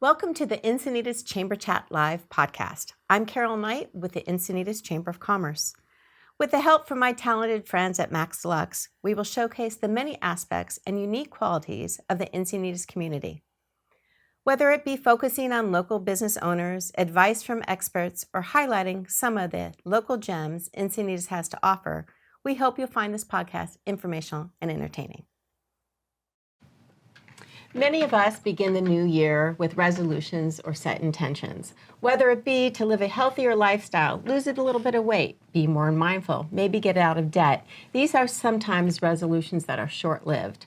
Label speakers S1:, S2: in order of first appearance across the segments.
S1: Welcome to the Encinitas Chamber Chat Live podcast. I'm Carol Knight with the Encinitas Chamber of Commerce. With the help from my talented friends at Max Deluxe, we will showcase the many aspects and unique qualities of the Encinitas community. Whether it be focusing on local business owners, advice from experts, or highlighting some of the local gems Encinitas has to offer, we hope you'll find this podcast informational and entertaining. Many of us begin the new year with resolutions or set intentions, whether it be to live a healthier lifestyle, lose a little bit of weight, be more mindful, maybe get out of debt. These are sometimes resolutions that are short-lived.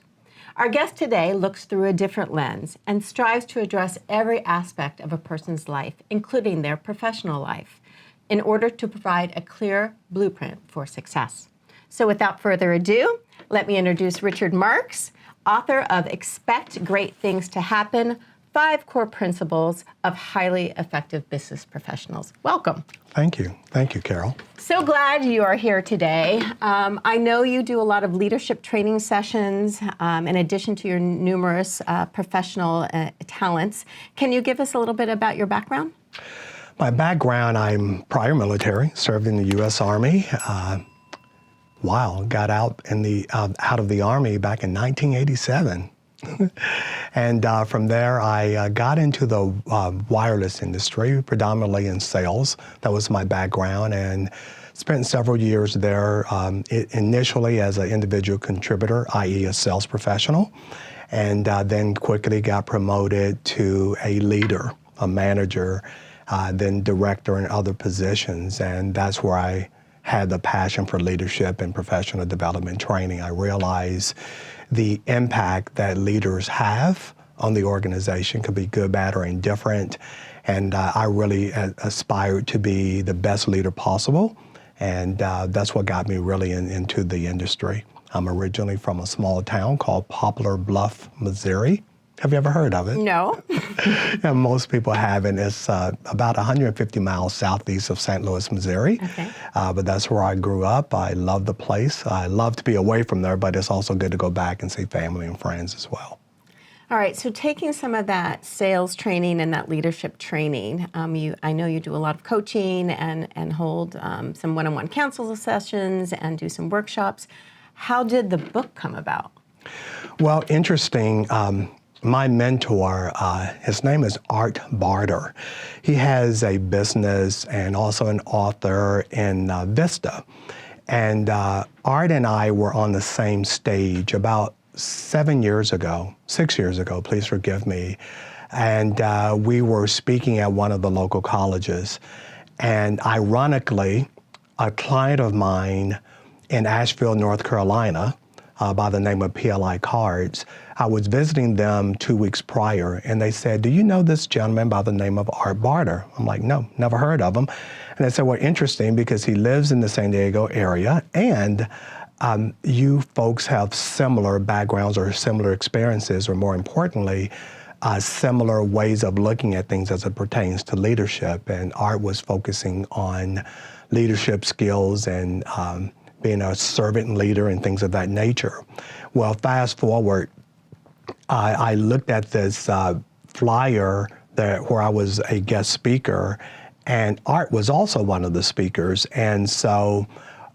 S1: Our guest today looks through a different lens and strives to address every aspect of a person's life, including their professional life, in order to provide a clear blueprint for success. So without further ado, let me introduce Richard Marks, author of Expect Great Things to Happen, 5 Core Principles of Highly Effective Business Professionals. Welcome.
S2: Thank you. Thank you, Carol.
S1: So glad you are here today. I know you do a lot of leadership training sessions in addition to your numerous professional talents. Can you give us a little bit about your background?
S2: My background, I'm prior military, served in the U.S. Army. Got out out of the Army back in 1987. And from there, I got into the wireless industry, predominantly in sales. That was my background, and spent several years there, initially as an individual contributor, i.e. a sales professional, and then quickly got promoted to a leader, a manager, then director and other positions, and that's where I had the passion for leadership and professional development training. I realized the impact that leaders have on the organization could be good, bad, or indifferent. And I really aspired to be the best leader possible. And that's what got me really into the industry. I'm originally from a small town called Poplar Bluff, Missouri. Have you ever heard of it?
S1: No.
S2: And most people haven't. It's about 150 miles southeast of St. Louis, Missouri.
S1: Okay.
S2: But that's where I grew up. I love the place. I love to be away from there, but it's also good to go back and see family and friends as well.
S1: All right, so taking some of that sales training and that leadership training, I know you do a lot of coaching and hold some one-on-one counsel sessions and do some workshops. How did the book come about?
S2: Well, interesting. My mentor, his name is Art Barter. He has a business and also an author in Vista. And Art and I were on the same stage about 6 years ago, please forgive me. And we were speaking at one of the local colleges. And ironically, a client of mine in Asheville, North Carolina, by the name of PLI Cards, I was visiting them 2 weeks prior, and they said, "Do you know this gentleman by the name of Art Barter?" I'm like, "No, never heard of him." And they said, "Well, interesting, because he lives in the San Diego area, and you folks have similar backgrounds or similar experiences, or more importantly, similar ways of looking at things as it pertains to leadership." And Art was focusing on leadership skills and being a servant leader and things of that nature. Well, fast forward, I looked at this flyer where I was a guest speaker, and Art was also one of the speakers. And so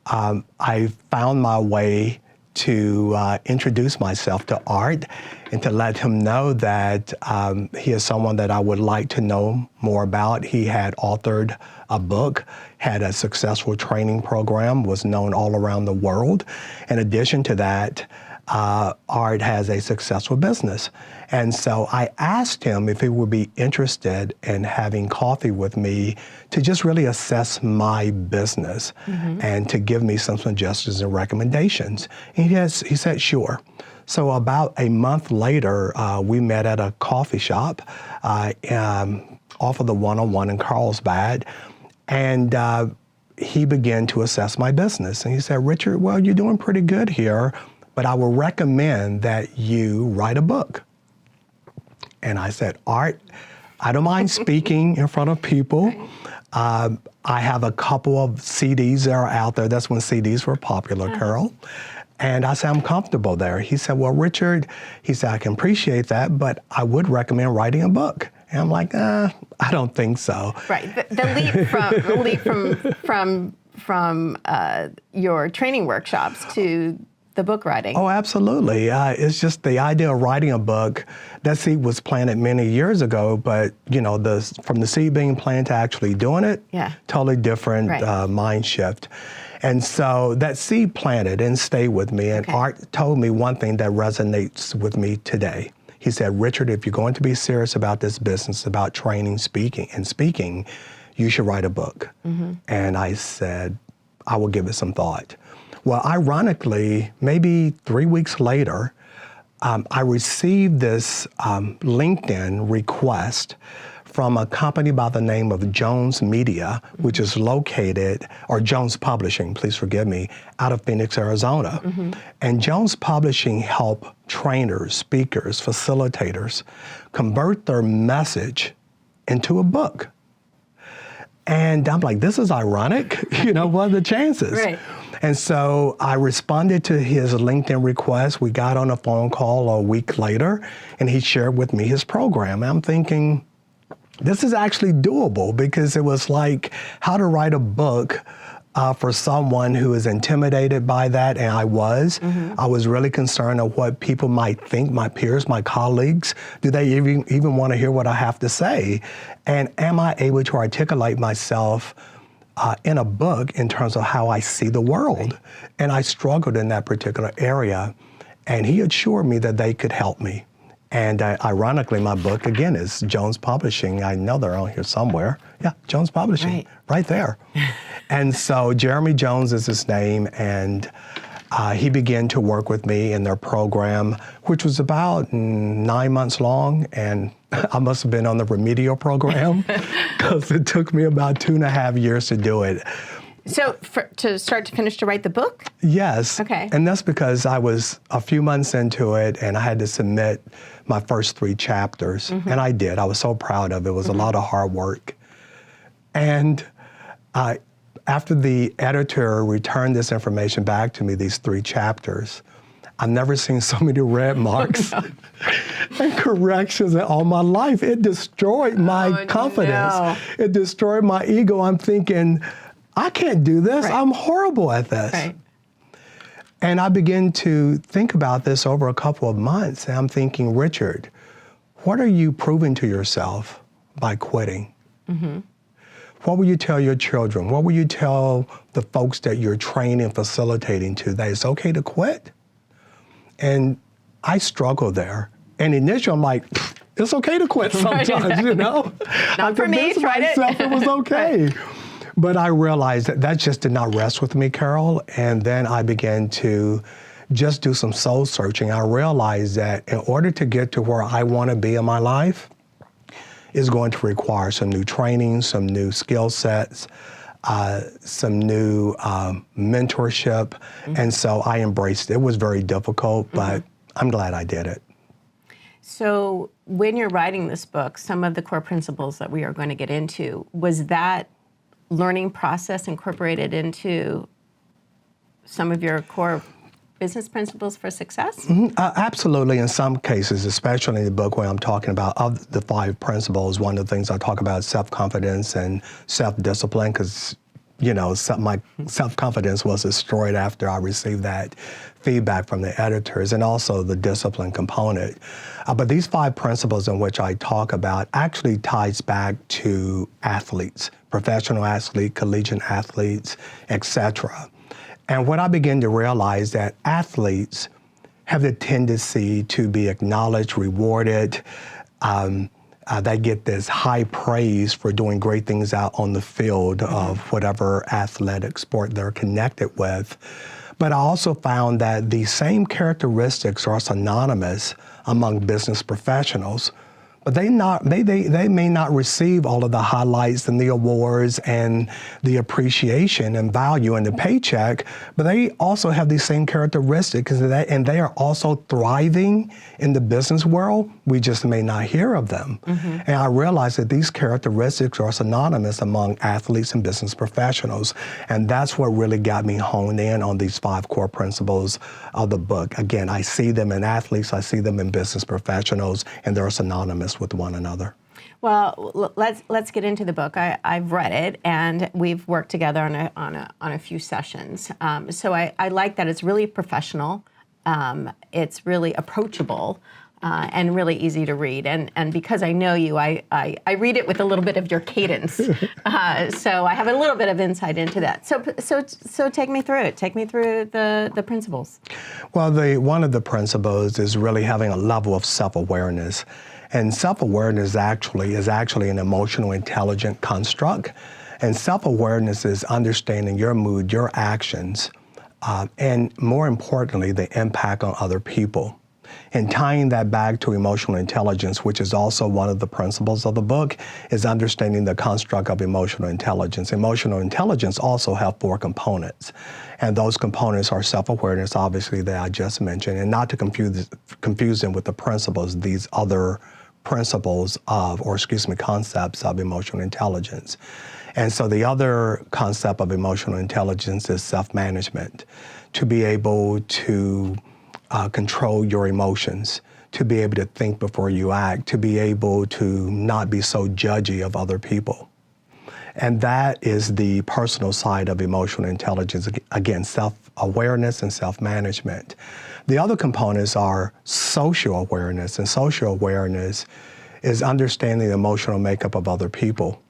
S2: I found my way to introduce myself to Art and to let him know that he is someone that I would like to know more about. He had authored a book, had a successful training program, was known all around the world. In addition to that, Art has a successful business. And so I asked him if he would be interested in having coffee with me to just really assess my business and to give me some suggestions and recommendations. And he said, sure. So about a month later, we met at a coffee shop off of the 101 in Carlsbad. And he began to assess my business. And he said, "Richard, well, you're doing pretty good here, but I would recommend that you write a book." And I said, "Art, I don't mind speaking in front of people. I have a couple of CDs that are out there." That's when CDs were popular, Carol. And I said, "I'm comfortable there." He said, "Well, Richard," he said, "I can appreciate that, but I would recommend writing a book." And I'm like, I don't think so.
S1: Right. The leap from your training workshops to the book writing.
S2: Oh, absolutely. It's just the idea of writing a book. That seed was planted many years ago, but from the seed being planted to actually doing it, totally different mind shift. And so that seed planted and stayed with me. And Art told me one thing that resonates with me today. He said, Richard, if you're going to be serious about this business, about training, speaking, you should write a book. And I said, I will give it some thought. Well, ironically, maybe 3 weeks later, I received this LinkedIn request from a company by the name of Jones Media, which is located, or Jones Publishing, please forgive me, out of Phoenix, Arizona. And Jones Publishing help trainers, speakers, facilitators convert their message into a book. And I'm like, this is ironic. What are the chances?
S1: Right.
S2: And so I responded to his LinkedIn request. We got on a phone call a week later, and he shared with me his program. And I'm thinking, this is actually doable, because it was like how to write a book for someone who is intimidated by that, and I was. I was really concerned of what people might think, my peers, my colleagues. Do they even want to hear what I have to say? And am I able to articulate myself in a book in terms of how I see the world? And I struggled in that particular area, and he assured me that they could help me. And ironically, my book, again, is Jones Publishing. I know they're on here somewhere. Yeah, Jones Publishing, right there. And so Jeremy Jones is his name, and he began to work with me in their program, which was about 9 months long, and I must have been on the remedial program, because it took me about 2.5 years to do it.
S1: So to start to finish to write the book?
S2: Yes.
S1: Okay.
S2: And that's because I was a few months into it, and I had to submit my first 3 chapters. And I did. I was so proud of it. It was a lot of hard work. And after the editor returned this information back to me, these 3 chapters, I've never seen so many red marks and corrections in all my life. It destroyed my confidence.
S1: No.
S2: It destroyed my ego. I'm thinking, I can't do this. I'm horrible at this. And I began to think about this over a couple of months. And I'm thinking, Richard, what are you proving to yourself by quitting? What will you tell your children? What will you tell the folks that you're training, facilitating to, that it's okay to quit? And I struggle there. And initially, I'm like, it's okay to quit sometimes,
S1: Not for me, tried it.
S2: It was okay. But I realized that just did not rest with me, Carol. And then I began to just do some soul searching. I realized that in order to get to where I want to be in my life is going to require some new training, some new skill sets, some new mentorship. And so I embraced it. It was very difficult, but I'm glad I did it.
S1: So when you're writing this book, some of the core principles that we are going to get into, was that learning process incorporated into some of your core business principles for success?
S2: Absolutely. In some cases, especially in the book where I'm talking about of the 5 principles, one of the things I talk about is self-confidence and self-discipline, because my self-confidence was destroyed after I received that feedback from the editors, and also the discipline component. But these 5 principles in which I talk about actually ties back to athletes, professional athletes, collegiate athletes, etc. And what I began to realize that athletes have the tendency to be acknowledged, rewarded. They get this high praise for doing great things out on the field of whatever athletic sport they're connected with. But I also found that the same characteristics are synonymous among business professionals, but they may not receive all of the highlights and the awards and the appreciation and value and the paycheck, but they also have these same characteristics, and they are also thriving in the business world. We just may not hear of them. And I realized that these characteristics are synonymous among athletes and business professionals, and that's what really got me honed in on these 5 core principles of the book. Again, I see them in athletes, I see them in business professionals, and they're synonymous with one another.
S1: Well, let's get into the book. I've read it, and we've worked together on a few sessions. So I like that it's really professional. It's really approachable. And really easy to read. And because I know you, I read it with a little bit of your cadence. So I have a little bit of insight into that. So take me through it. Take me through the principles.
S2: Well, one of the principles is really having a level of self-awareness. And self-awareness is actually an emotional intelligent construct. And self-awareness is understanding your mood, your actions, and more importantly, the impact on other people. And tying that back to emotional intelligence, which is also one of the principles of the book, is understanding the construct of emotional intelligence. Emotional intelligence also have 4 components. And those components are self-awareness, obviously, that I just mentioned, and not to confuse them with the principles, these other principles concepts of emotional intelligence. And so the other concept of emotional intelligence is self-management, to be able to control your emotions, to be able to think before you act, to be able to not be so judgy of other people. And that is the personal side of emotional intelligence, again, self-awareness and self-management. The other components are social awareness, and social awareness is understanding the emotional makeup of other people,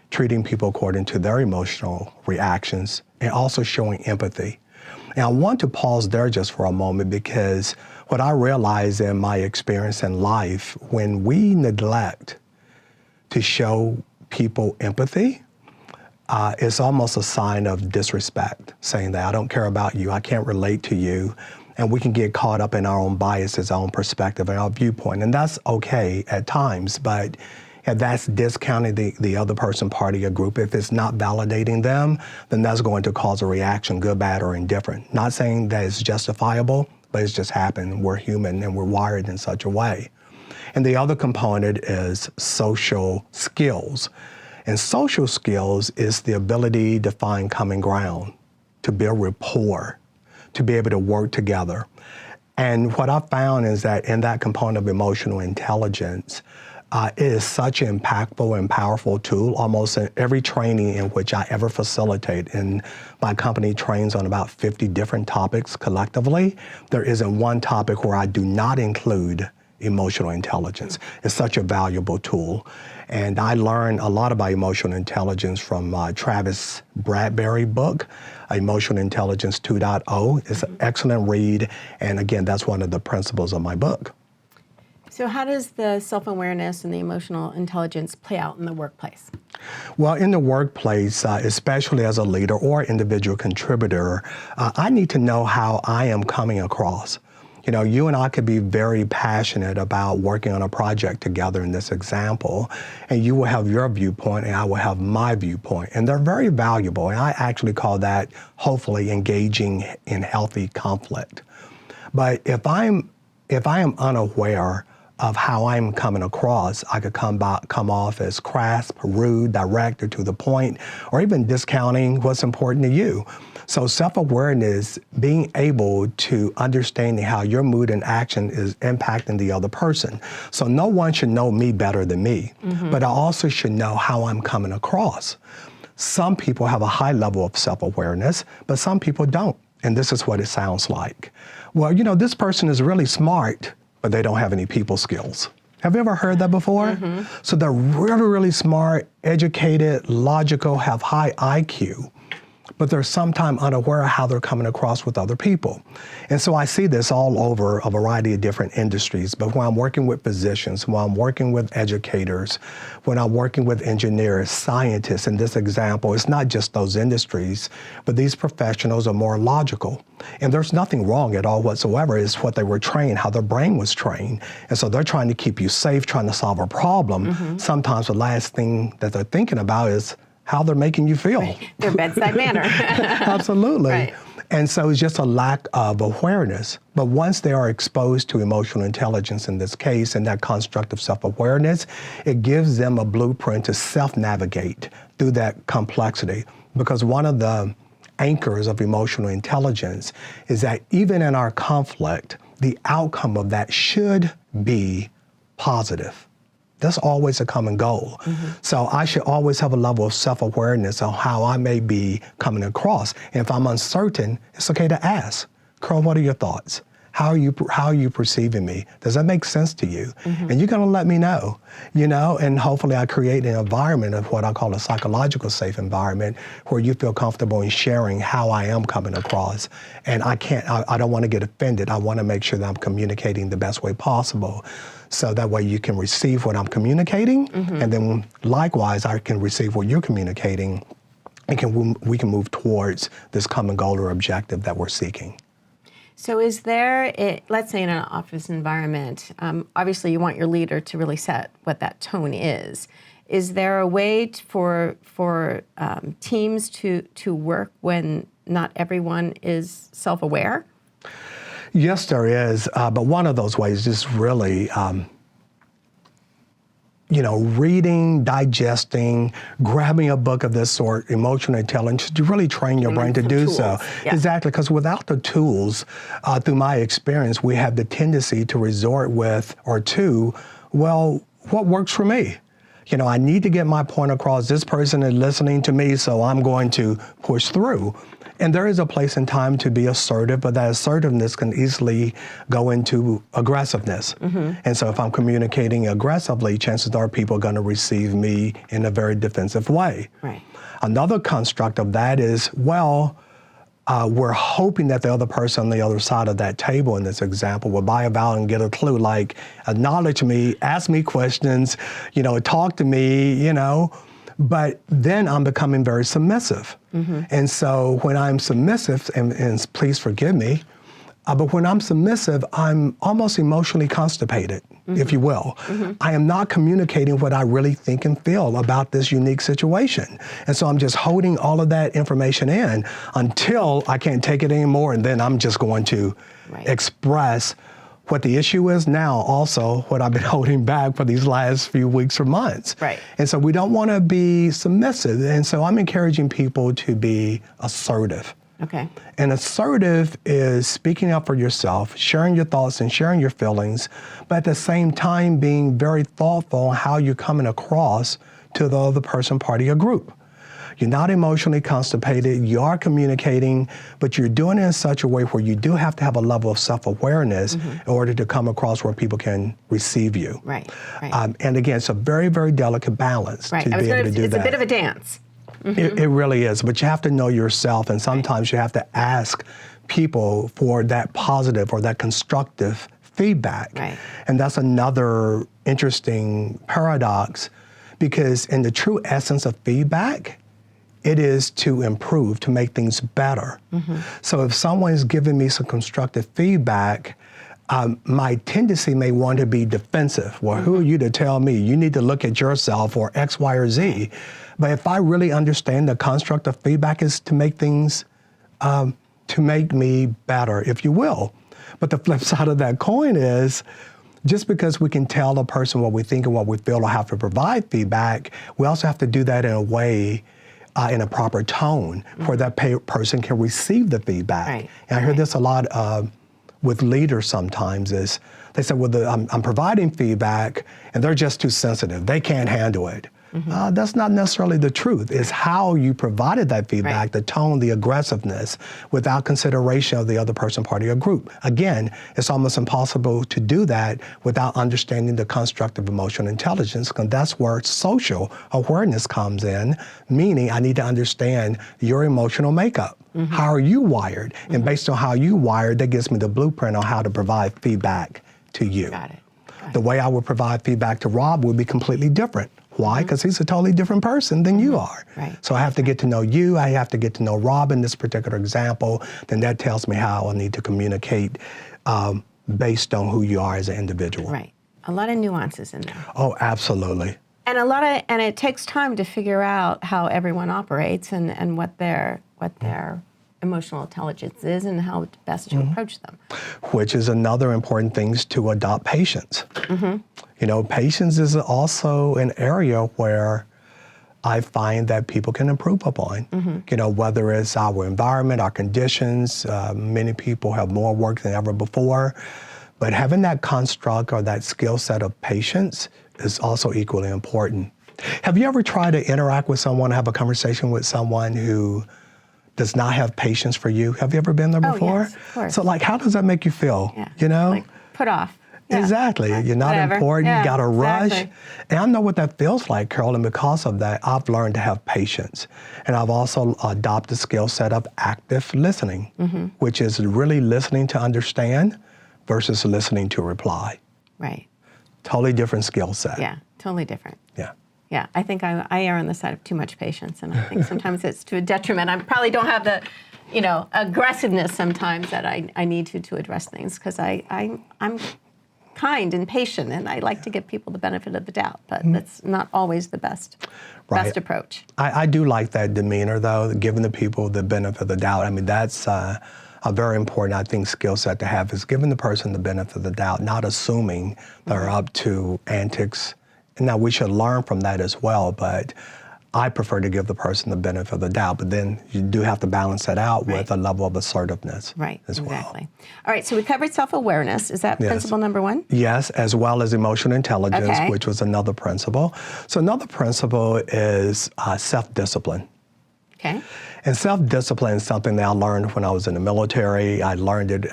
S2: treating people according to their emotional reactions, and also showing empathy. And I want to pause there just for a moment, because what I realize in my experience in life, when we neglect to show people empathy, it's almost a sign of disrespect, saying that I don't care about you, I can't relate to you, and we can get caught up in our own biases, our own perspective, and our viewpoint. And that's okay at times, but if that's discounting the other person, party, or group, if it's not validating them, then that's going to cause a reaction, good, bad, or indifferent. Not saying that it's justifiable, but it's just happened. We're human and we're wired in such a way. And the other component is social skills. And social skills is the ability to find common ground, to build rapport, to be able to work together. And what I found is that in that component of emotional intelligence, it is such an impactful and powerful tool. Almost in every training in which I ever facilitate, and my company trains on about 50 different topics collectively, there isn't one topic where I do not include emotional intelligence. It's such a valuable tool. And I learned a lot about emotional intelligence from Travis Bradberry book, Emotional Intelligence 2.0. It's an excellent read. And again, that's one of the principles of my book.
S1: So how does the self-awareness and the emotional intelligence play out in the workplace?
S2: Well, in the workplace, especially as a leader or individual contributor, I need to know how I am coming across. You know, you and I could be very passionate about working on a project together in this example, and you will have your viewpoint and I will have my viewpoint, and they're very valuable. And I actually call that, hopefully, engaging in healthy conflict. But if I am unaware of how I'm coming across, I could come off as crass, rude, direct, or to the point, or even discounting what's important to you. So self-awareness, being able to understanding how your mood and action is impacting the other person. So no one should know me better than me, but I also should know how I'm coming across. Some people have a high level of self-awareness, but some people don't. And this is what it sounds like. Well, you know, this person is really smart, but they don't have any people skills. Have you ever heard that before? So they're really, really smart, educated, logical, have high IQ, but they're sometimes unaware of how they're coming across with other people. And so I see this all over a variety of different industries, but when I'm working with physicians, when I'm working with educators, when I'm working with engineers, scientists, in this example, it's not just those industries, but these professionals are more logical. And there's nothing wrong at all whatsoever. It's what they were trained, how their brain was trained. And so they're trying to keep you safe, trying to solve a problem. Sometimes the last thing that they're thinking about is how they're making you feel.
S1: Right. Their bedside manner.
S2: Absolutely.
S1: Right.
S2: And so it's just a lack of awareness. But once they are exposed to emotional intelligence in this case, and that construct of self-awareness, it gives them a blueprint to self-navigate through that complexity. Because one of the anchors of emotional intelligence is that even in our conflict, the outcome of that should be positive. That's always a common goal. So I should always have a level of self-awareness on how I may be coming across. And if I'm uncertain, it's okay to ask, Carl, what are your thoughts? How are you perceiving me? Does that make sense to you? And you're gonna let me know, and hopefully I create an environment of what I call a psychological safe environment where you feel comfortable in sharing how I am coming across. And I don't wanna get offended. I wanna make sure that I'm communicating the best way possible. So that way you can receive what I'm communicating, and then likewise I can receive what you're communicating, and we can move towards this common goal or objective that we're seeking.
S1: So is there, let's say in an office environment, obviously you want your leader to really set what that tone is. Is there a way for teams to work when not everyone is self-aware?
S2: Yes, there is, but one of those ways is really reading, digesting, grabbing a book of this sort, emotional intelligence, to really train your brain to do so.
S1: Yeah.
S2: Exactly, because without the tools, through my experience, we have the tendency to resort with or to, well, what works for me? I need to get my point across. This person is listening to me, so I'm going to push through. And there is a place and time to be assertive, but that assertiveness can easily go into aggressiveness. And so if I'm communicating aggressively, chances are people are going to receive me in a very defensive way.
S1: Right.
S2: Another construct of that is, we're hoping that the other person on the other side of that table in this example will buy a vowel and get a clue, like acknowledge me, ask me questions, talk to me, but then I'm becoming very submissive. And so when I'm submissive, and please forgive me, but when I'm submissive, I'm almost emotionally constipated, if you will. I am not communicating what I really think and feel about this unique situation. And so I'm just holding all of that information in until I can't take it anymore, and then I'm just going to express what the issue is now, also what I've been holding back for these last few weeks or months.
S1: Right.
S2: And so we don't want to be submissive. And so I'm encouraging people to be assertive.
S1: Okay.
S2: And assertive is speaking up for yourself, sharing your thoughts and sharing your feelings, but at the same time being very thoughtful on how you're coming across to the other person, party, or group. You're not emotionally constipated, you are communicating, but you're doing it in such a way where you do have to have a level of self-awareness in order to come across where people can receive you.
S1: Right.
S2: And again, it's a very, very delicate balance to be able to do
S1: it's
S2: that.
S1: a bit of a dance.
S2: It really is, but you have to know yourself, and sometimes you have to ask people for that positive or that constructive feedback.
S1: Right.
S2: And that's another interesting paradox, because in the true essence of feedback, it is to improve, to make things better. So if someone is giving me some constructive feedback, my tendency may want to be defensive. Well, who are you to tell me? You need to look at yourself, or X, Y, or Z. But if I really understand the construct of feedback is to make things, to make me better, if you will. But the flip side of that coin is, just because we can tell a person what we think and what we feel or have to provide feedback, we also have to do that in a way, in a proper tone, where that person can receive the feedback.
S1: Right.
S2: And I hear this a lot with leaders sometimes, is they say, well, I'm providing feedback and they're just too sensitive. They can't handle it. That's not necessarily the truth. It's how you provided that feedback, the tone, the aggressiveness, without consideration of the other person, party, or group. Again, it's almost impossible to do that without understanding the construct of emotional intelligence, because that's where social awareness comes in, meaning I need to understand your emotional makeup. How are you wired? And based on how you wired, that gives me the blueprint on how to provide feedback to you.
S1: Got it.
S2: The way I would provide feedback to Rob would be completely different. Why? Because he's a totally different person than you are.
S1: Right.
S2: So I have to get to know you. I have to get to know Rob in this particular example. Then that tells me how I need to communicate based on who you are as an individual.
S1: Right. A lot of nuances in there.
S2: Oh, absolutely.
S1: And and it takes time to figure out how everyone operates and what their emotional intelligence is and how best to approach them.
S2: Which is another important thing, is to adopt patience. Patience is also an area where I find that people can improve upon. Whether it's our environment, our conditions, many people have more work than ever before. But having that construct or that skill set of patience is also equally important. Have you ever tried to interact with someone, have a conversation with someone who does not have patience for you? Have you ever been there before?
S1: Yes, of course.
S2: So like, how does that make you feel?
S1: Yeah.
S2: You know?
S1: Like put off. Yeah.
S2: Exactly. You're not
S1: Whatever.
S2: important.
S1: Yeah,
S2: You got to rush.
S1: exactly.
S2: And I know what that feels like, Carol. And because of that, I've learned to have patience. And I've also adopted the skill set of active listening, which is really listening to understand versus listening to reply.
S1: Right.
S2: Totally different skill set.
S1: Yeah, totally different.
S2: Yeah.
S1: Yeah, I think I err on the side of too much patience, and I think sometimes it's to a detriment. I probably don't have the, aggressiveness sometimes that I need to address things, because I'm kind and patient, and I like to give people the benefit of the doubt, but that's not always the best approach.
S2: I do like that demeanor, though, giving the people the benefit of the doubt. I mean, that's a very important, I think, skill set to have, is giving the person the benefit of the doubt, not assuming they're up to antics. Now, we should learn from that as well, but I prefer to give the person the benefit of the doubt. But then you do have to balance that out with a level of assertiveness as well.
S1: Exactly. All right, so we covered self-awareness. Is that principle number one?
S2: Yes, as well as emotional intelligence,
S1: Okay.
S2: which was another principle. So another principle is self-discipline.
S1: Okay.
S2: And self-discipline is something that I learned when I was in the military. I learned it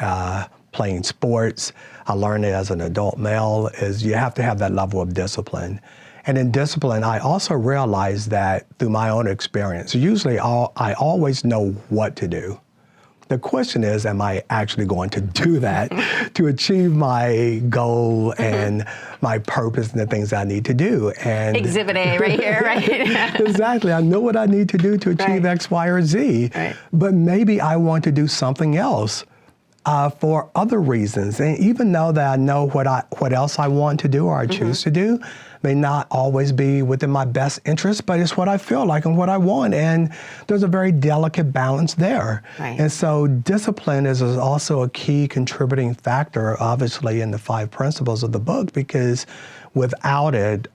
S2: playing sports. I learned it as an adult male, is you have to have that level of discipline. And in discipline, I also realized that through my own experience, usually I always know what to do. The question is, am I actually going to do that to achieve my goal and my purpose and the things I need to do? And
S1: Exhibit A right here, right?
S2: exactly. I know what I need to do to achieve X, Y, or Z, but maybe I want to do something else for other reasons. And even though that I know what else I want to do or I choose to do, may not always be within my best interest, but it's what I feel like and what I want. And there's a very delicate balance there.
S1: Right.
S2: And so discipline is also a key contributing factor, obviously, in the 5 principles of the book, because without it,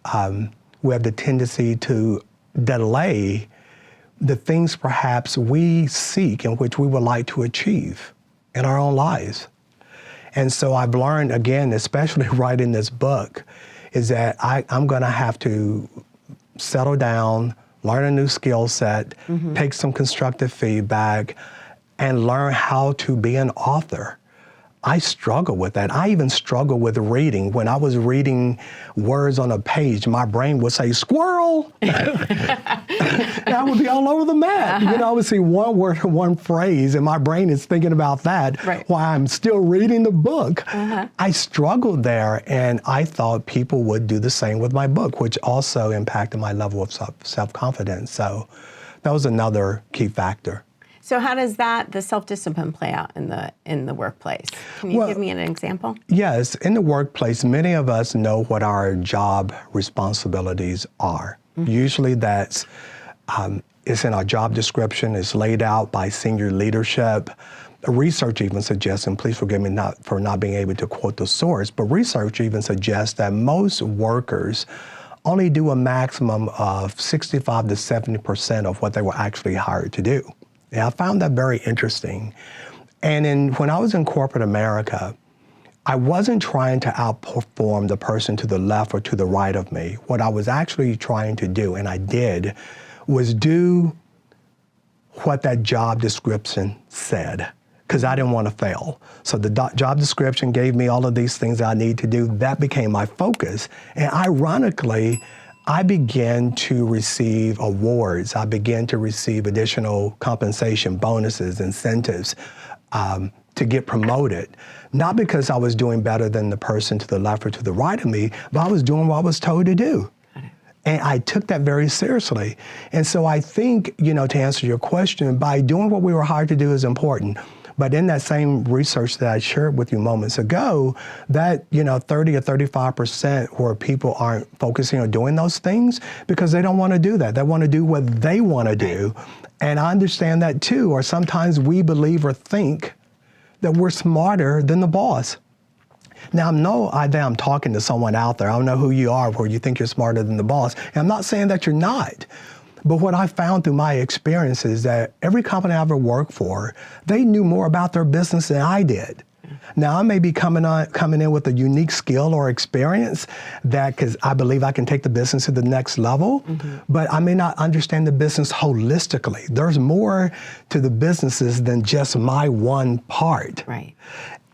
S2: we have the tendency to delay the things perhaps we seek and which we would like to achieve in our own lives. And so I've learned, again, especially writing this book, is that I'm going to have to settle down, learn a new skill set, take some constructive feedback, and learn how to be an author. I struggle with that. I even struggle with reading. When I was reading words on a page, my brain would say, squirrel! And I would be all over the map. I would see one word or one phrase, and my brain is thinking about that while I'm still reading the book. I struggled there, and I thought people would do the same with my book, which also impacted my level of self-confidence. So that was another key factor.
S1: So how does the self-discipline play out in the workplace? Can you give me an example?
S2: Yes, in the workplace, many of us know what our job responsibilities are. Usually that's, it's in our job description, it's laid out by senior leadership. Research even suggests, and please forgive me for not being able to quote the source, but research even suggests that most workers only do a maximum of 65 to 70% of what they were actually hired to do. And I found that very interesting. And when I was in corporate America, I wasn't trying to outperform the person to the left or to the right of me. What I was actually trying to do, and I did, was do what that job description said, because I didn't want to fail. So the job description gave me all of these things that I need to do. That became my focus. And ironically, I began to receive awards. I began to receive additional compensation, bonuses, incentives to get promoted. Not because I was doing better than the person to the left or to the right of me, but I was doing what I was told to do. And I took that very seriously. And so I think, to answer your question, by doing what we were hired to do is important. But in that same research that I shared with you moments ago, that 30 or 35% where people aren't focusing on doing those things because they don't want to do that. They want to do what they want to do. And I understand that too. Or sometimes we believe or think that we're smarter than the boss. Now, I know that I'm talking to someone out there. I don't know who you are where you think you're smarter than the boss. And I'm not saying that you're not. But what I found through my experience is that every company I ever worked for, they knew more about their business than I did. Now, I may be coming in with a unique skill or experience that, because I believe I can take the business to the next level, but I may not understand the business holistically. There's more to the businesses than just my one part.
S1: Right.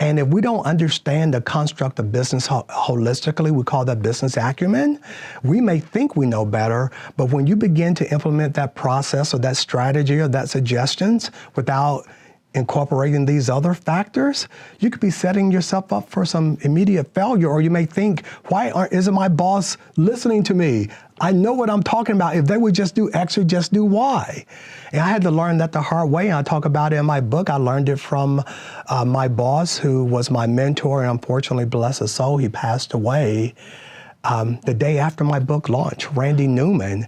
S2: And if we don't understand the construct of business holistically, we call that business acumen, we may think we know better, but when you begin to implement that process or that strategy or that suggestions without incorporating these other factors, you could be setting yourself up for some immediate failure. Or you may think, isn't my boss listening to me? I know what I'm talking about. If they would just do X or just do Y. And I had to learn that the hard way. I talk about it in my book. I learned it from my boss, who was my mentor, and unfortunately, bless his soul, he passed away the day after my book launched, Randy Newman.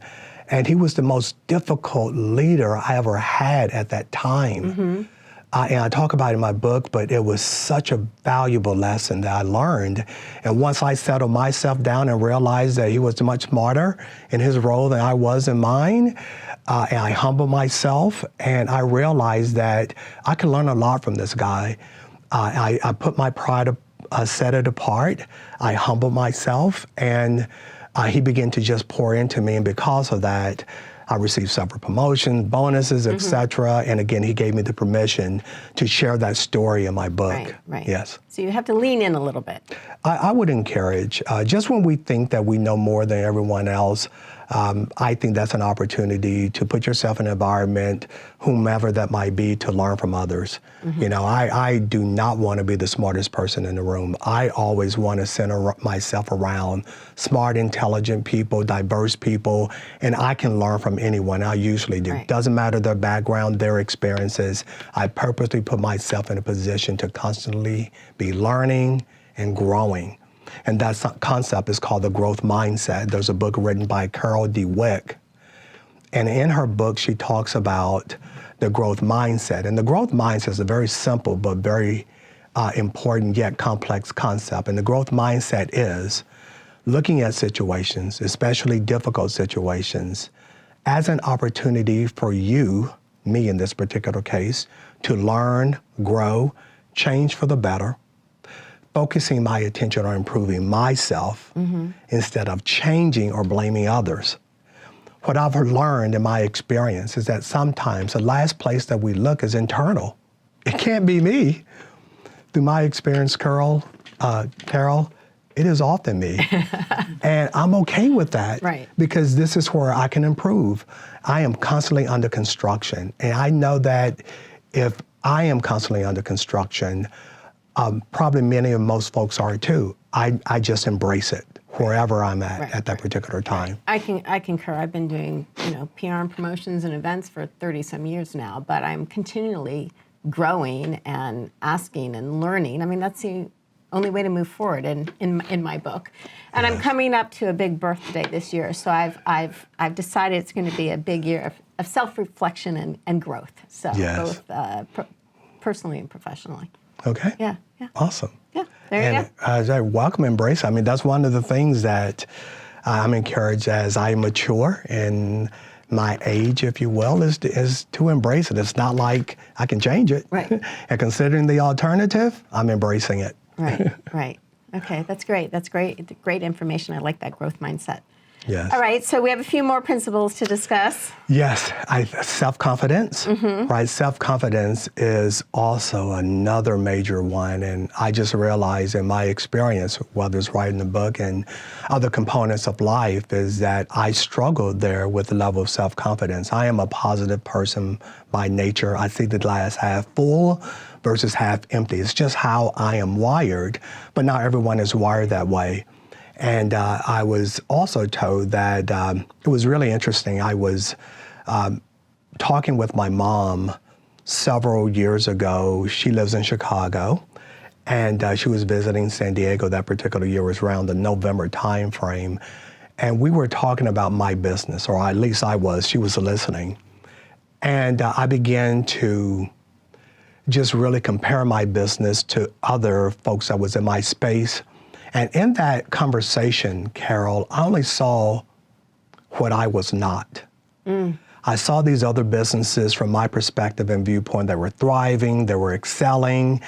S2: And he was the most difficult leader I ever had at that time. And I talk about it in my book, but it was such a valuable lesson that I learned. And once I settled myself down and realized that he was much smarter in his role than I was in mine, and I humbled myself, and I realized that I could learn a lot from this guy. I put my pride, set it apart. I humbled myself, and he began to just pour into me. And because of that, I received several promotions, bonuses, etc. And again, he gave me the permission to share that story in my book.
S1: Right, right.
S2: Yes.
S1: So you have to lean in a little bit.
S2: I would encourage, just when we think that we know more than everyone else, I think that's an opportunity to put yourself in an environment, whomever that might be, to learn from others. You know, I do not want to be the smartest person in the room. I always want to center myself around smart, intelligent people, diverse people, and I can learn from anyone. I usually do.
S1: Right.
S2: Doesn't matter their background, their experiences. I purposely put myself in a position to constantly be learning and growing. And that concept is called the growth mindset. There's a book written by Carol Dweck. And in her book, she talks about the growth mindset. And the growth mindset is a very simple but very important yet complex concept. And the growth mindset is looking at situations, especially difficult situations, as an opportunity for you, me in this particular case, to learn, grow, change for the better, focusing my attention on improving myself instead of changing or blaming others. What I've learned in my experience is that sometimes the last place that we look is internal. It can't be me. Through my experience, Carol, it is often me. And I'm okay with that,
S1: right,
S2: because this is where I can improve. I am constantly under construction. And I know that if I am constantly under construction, probably many of most folks are too. I just embrace it wherever I'm at that particular time.
S1: I concur. I've been doing, PR and promotions and events for 30 some years now, but I'm continually growing and asking and learning. I mean, that's the only way to move forward in my book. And I'm coming up to a big birthday this year, so I've decided it's going to be a big year of self-reflection and growth. So both personally and professionally.
S2: Okay.
S1: Yeah.
S2: Awesome.
S1: Yeah, there you go.
S2: I welcome, embrace. I mean, that's one of the things that I'm encouraged as I mature in my age, if you will, is to embrace it. It's not like I can change it.
S1: Right.
S2: And considering the alternative, I'm embracing it.
S1: Right. Okay, that's great. That's great. Great information. I like that growth mindset.
S2: Yes.
S1: All right, so we have a few more principles to discuss.
S2: Yes, self-confidence, right? Self-confidence is also another major one. And I just realized in my experience, whether it's writing the book and other components of life, is that I struggled there with the level of self-confidence. I am a positive person by nature. I see the glass half full versus half empty. It's just how I am wired, but not everyone is wired that way. And I was also told that it was really interesting. I was talking with my mom several years ago. She lives in Chicago, and she was visiting San Diego. That particular year was around the November time frame. And we were talking about my business, or at least I was. She was listening. And I began to just really compare my business to other folks that was in my space. And in that conversation, Carol, I only saw what I was not. I saw these other businesses from my perspective and viewpoint that were thriving, that were excelling,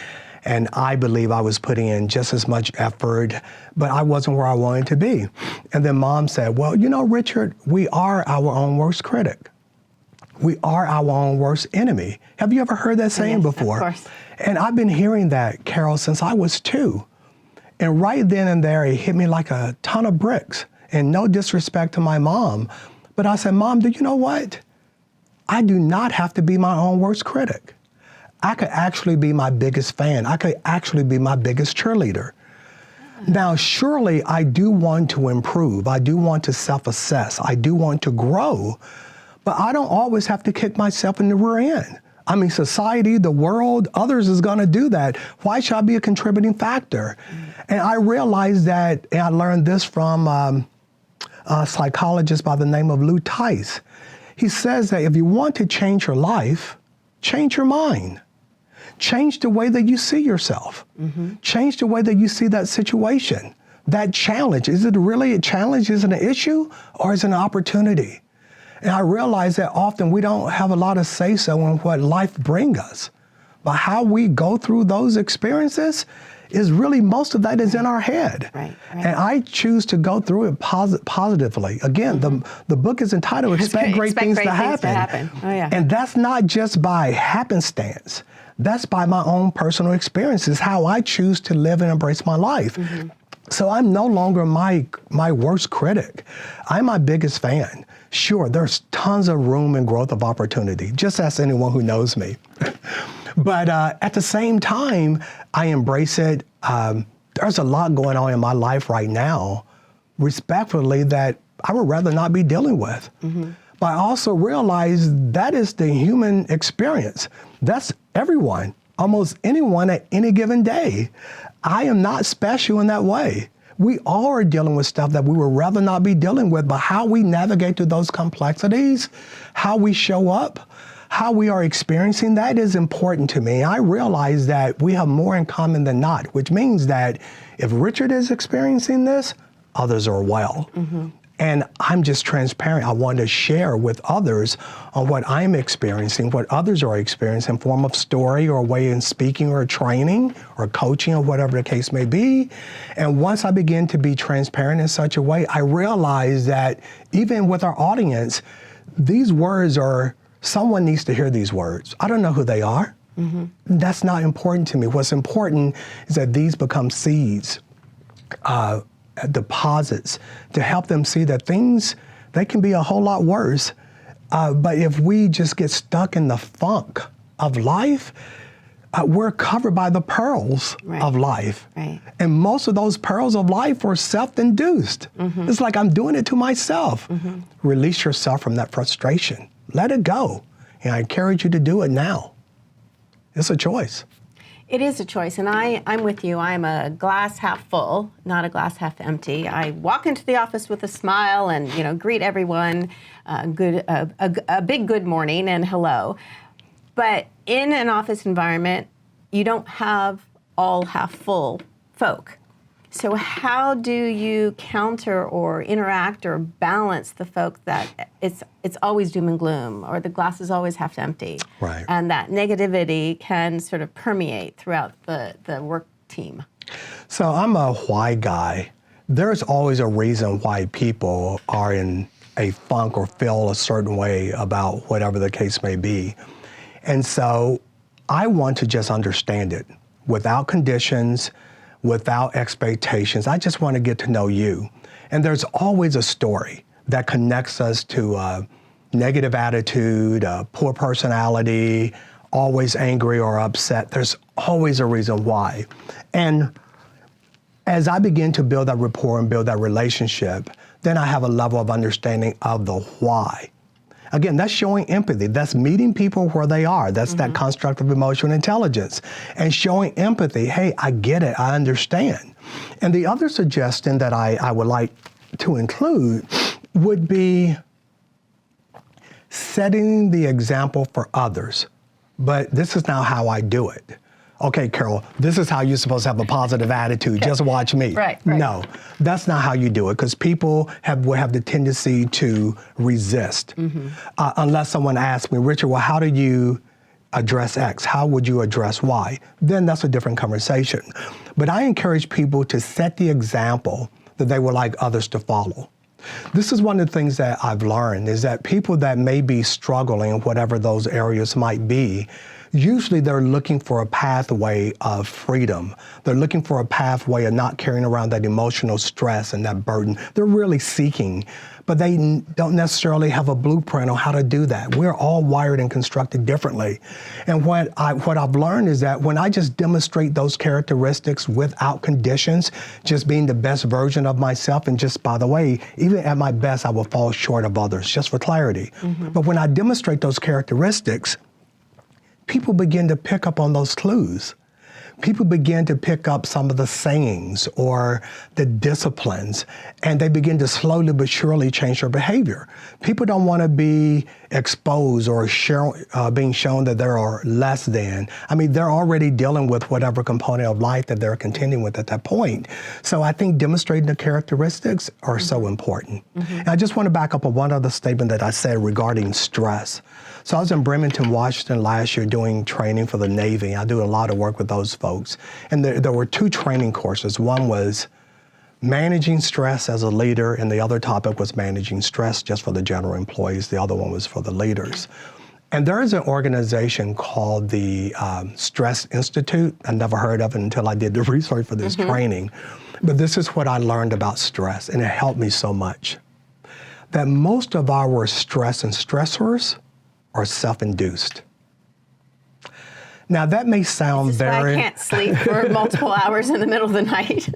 S2: And I believe I was putting in just as much effort, but I wasn't where I wanted to be. And then Mom said, well, you know, Richard, we are our own worst critic. We are our own worst enemy. Have you ever heard that saying before?
S1: Of course.
S2: And I've been hearing that, Carol, since I was 2. And right then and there, it hit me like a ton of bricks. And no disrespect to my mom, but I said, Mom, do you know what? I do not have to be my own worst critic. I could actually be my biggest fan. I could actually be my biggest cheerleader. Now, surely I do want to improve. I do want to self-assess. I do want to grow, but I don't always have to kick myself in the rear end. I mean, society, the world, others is going to do that. Why should I be a contributing factor? And I realized that, and I learned this from a psychologist by the name of Lou Tice. He says that if you want to change your life, change your mind. Change the way that you see yourself. Change the way that you see that situation, that challenge. Is it really a challenge? Is it an issue? Or is it an opportunity? And I realize that often we don't have a lot of say-so in what life brings us. But how we go through those experiences is really, most of that is in our head.
S1: Right.
S2: And I choose to go through it positively. Again, the book is entitled Expect Great Things to Happen.
S1: Oh, yeah.
S2: And that's not just by happenstance. That's by my own personal experiences, how I choose to live and embrace my life. So I'm no longer my worst critic. I'm my biggest fan. Sure, there's tons of room and growth of opportunity. Just ask anyone who knows me. But at the same time, I embrace it. There's a lot going on in my life right now, respectfully, that I would rather not be dealing with. But I also realize that is the human experience. That's everyone, almost anyone at any given day. I am not special in that way. We all are dealing with stuff that we would rather not be dealing with, but how we navigate through those complexities, how we show up, how we are experiencing that is important to me. I realize that we have more in common than not, which means that if Richard is experiencing this, others are well. And I'm just transparent. I want to share with others on what I'm experiencing, what others are experiencing in form of story or a way in speaking or training or coaching or whatever the case may be. And once I begin to be transparent in such a way, I realize that even with our audience, these words are, someone needs to hear these words. I don't know who they are. That's not important to me. What's important is that these become seeds, deposits to help them see that things, they can be a whole lot worse. But if we just get stuck in the funk of life, we're covered by the pearls of life. And most of those pearls of life are self-induced. It's like I'm doing it to myself. Release yourself from that frustration. Let it go. And I encourage you to do it now. It's a choice.
S1: It is a choice, and I'm with you. I'm a glass half full, not a glass half empty. I walk into the office with a smile and greet everyone, a big good morning and hello. But in an office environment, you don't have all half full folk. So how do you counter or interact or balance the folk that it's always doom and gloom, or the glass is always half empty?
S2: Right.
S1: And that negativity can sort of permeate throughout the work team.
S2: So I'm a why guy. There's always a reason why people are in a funk or feel a certain way about whatever the case may be. And so I want to just understand it without conditions, without expectations. I just want to get to know you. And there's always a story that connects us to a negative attitude, a poor personality, always angry or upset. There's always a reason why. And as I begin to build that rapport and build that relationship, then I have a level of understanding of the why. Again, that's showing empathy. That's meeting people where they are. That's that constructive emotional intelligence. And showing empathy, hey, I get it, I understand. And the other suggestion that I would like to include would be setting the example for others. But this is now how I do it. Okay, Carol, this is how you're supposed to have a positive attitude. Just watch me.
S1: Right.
S2: No, that's not how you do it, because people will have the tendency to resist. Unless someone asks me, Richard, well, how do you address X? How would you address Y? Then that's a different conversation. But I encourage people to set the example that they would like others to follow. This is one of the things that I've learned is that people that may be struggling in whatever those areas might be, usually they're looking for a pathway of freedom. They're looking for a pathway of not carrying around that emotional stress and that burden. They're really seeking, but they don't necessarily have a blueprint on how to do that. We're all wired and constructed differently. And what I've learned is that when I just demonstrate those characteristics without conditions, just being the best version of myself, and just, by the way, even at my best, I will fall short of others, just for clarity. But when I demonstrate those characteristics, people begin to pick up on those clues. People begin to pick up some of the sayings or the disciplines, and they begin to slowly but surely change their behavior. People don't want to be exposed or being shown that they are less than. I mean, they're already dealing with whatever component of life that they're contending with at that point. So I think demonstrating the characteristics are so important. And I just want to back up on one other statement that I said regarding stress. So I was in Bremerton, Washington last year doing training for the Navy. I do a lot of work with those folks. And there were two training courses. One was managing stress as a leader, and the other topic was managing stress just for the general employees. The other one was for the leaders. And there is an organization called the Stress Institute. I never heard of it until I did the research for this training. But this is what I learned about stress, and it helped me so much. That most of our stress and stressors are self-induced. Now that may sound very...
S1: I can't sleep for multiple hours in the middle of the night.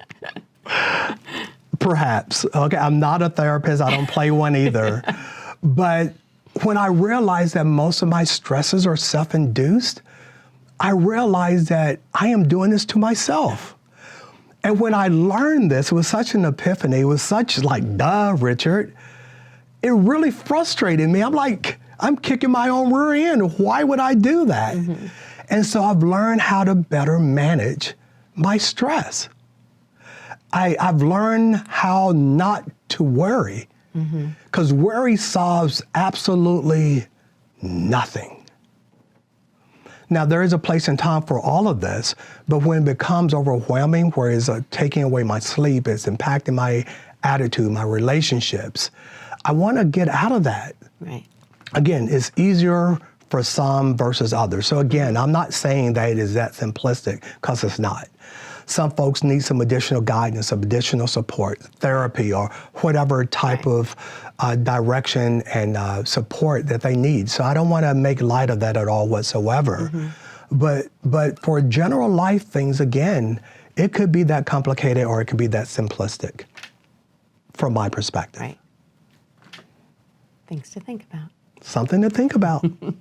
S2: Perhaps. Okay, I'm not a therapist. I don't play one either. But when I realized that most of my stresses are self-induced, I realized that I am doing this to myself. And when I learned this, it was such an epiphany. It was such like, duh, Richard. It really frustrated me. I'm like, I'm kicking my own rear end. Why would I do that? And so I've learned how to better manage my stress. I've learned how not to worry, because worry solves absolutely nothing. Now, there is a place and time for all of this, but when it becomes overwhelming, where it's taking away my sleep, it's impacting my attitude, my relationships, I want to get out of that.
S1: Right.
S2: Again, it's easier for some versus others. So again, I'm not saying that it is that simplistic, because it's not. Some folks need some additional guidance, some additional support, therapy, or whatever type of direction and support that they need. So I don't want to make light of that at all whatsoever. But for general life things, again, it could be that complicated or it could be that simplistic from my perspective.
S1: Right. Things to think about.
S2: Something to think about.
S1: All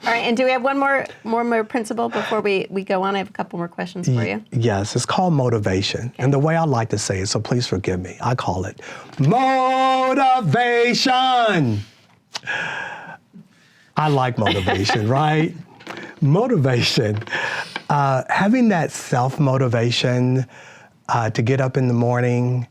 S1: right, and do we have one more principle before we go on? I have a couple more questions for you.
S2: Yes, it's called motivation. Okay. And the way I like to say it, so please forgive me, I call it motivation. I like motivation, right? Motivation. Having that self-motivation to get up in the morning,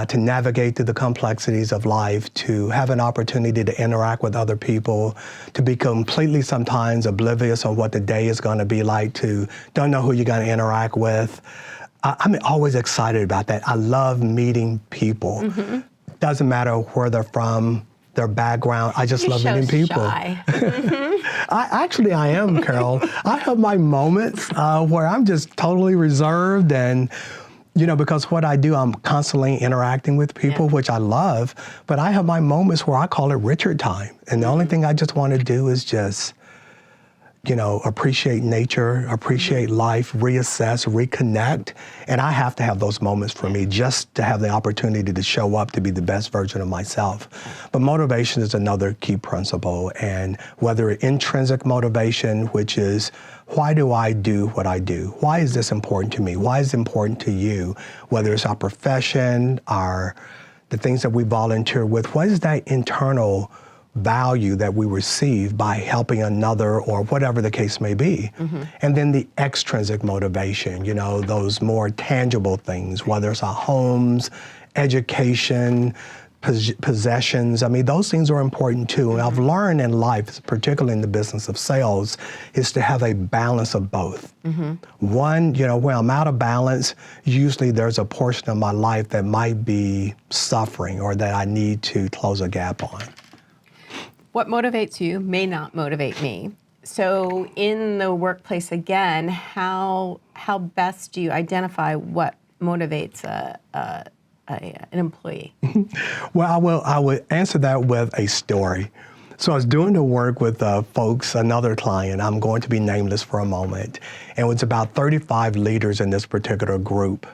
S2: to navigate through the complexities of life, to have an opportunity to interact with other people, to be completely sometimes oblivious on what the day is going to be like, to don't know who you're going to interact with. I'm always excited about that. I love meeting people. Doesn't matter where they're from, their background. I just love meeting people.
S1: Shy.
S2: I am, Carol. I have my moments where I'm just totally reserved, and because what I do, I'm constantly interacting with people, which I love, but I have my moments where I call it Richard time. And the only thing I just want to do is just, appreciate nature, appreciate life, reassess, reconnect. And I have to have those moments for me just to have the opportunity to show up to be the best version of myself. But motivation is another key principle. And whether intrinsic motivation, which is, why do I do what I do? Why is this important to me? Why is it important to you? Whether it's our profession, the things that we volunteer with, what is that internal value that we receive by helping another or whatever the case may be? And then the extrinsic motivation, those more tangible things, whether it's our homes, education, possessions. I mean, those things are important too. And I've learned in life, particularly in the business of sales, is to have a balance of both. One, when I'm out of balance, usually there's a portion of my life that might be suffering or that I need to close a gap on.
S1: What motivates you may not motivate me. So in the workplace again, how best do you identify what motivates an employee?
S2: Well, I would answer that with a story. So I was doing the work with folks, another client, I'm going to be nameless for a moment, and it was about 35 leaders in this particular group.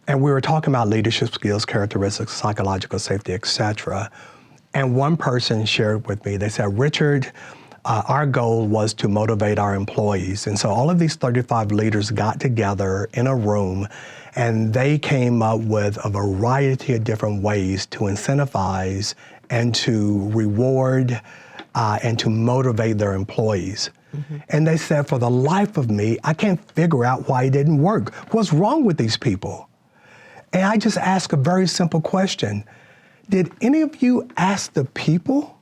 S2: And we were talking about leadership skills, characteristics, psychological safety, et cetera. And one person shared with me, they said, Richard, our goal was to motivate our employees. And so all of these 35 leaders got together in a room and they came up with a variety of different ways to incentivize and to reward and to motivate their employees. And they said, for the life of me, I can't figure out why it didn't work. What's wrong with these people? And I just asked a very simple question. Did any of you ask the people?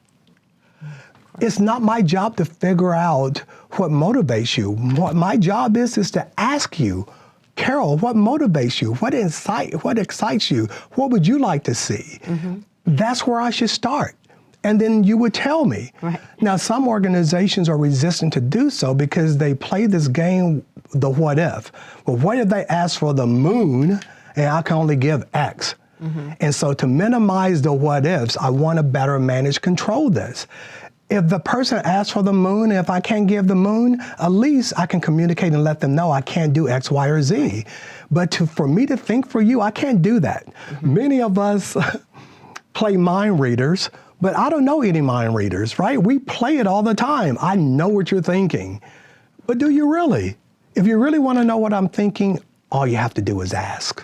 S2: It's not my job to figure out what motivates you. What my job is to ask you, Carol, what motivates you? What excites you? What would you like to see? That's where I should start. And then you would tell me.
S1: Right.
S2: Now, some organizations are resistant to do so because they play this game, the what if. Well, what if they ask for the moon and I can only give X? And so to minimize the what ifs, I want to better manage, control this. If the person asks for the moon, if I can't give the moon, at least I can communicate and let them know I can't do X, Y, or Z. But for me to think for you, I can't do that. Many of us play mind readers, but I don't know any mind readers, right? We play it all the time. I know what you're thinking. But do you really? If you really want to know what I'm thinking, all you have to do is ask.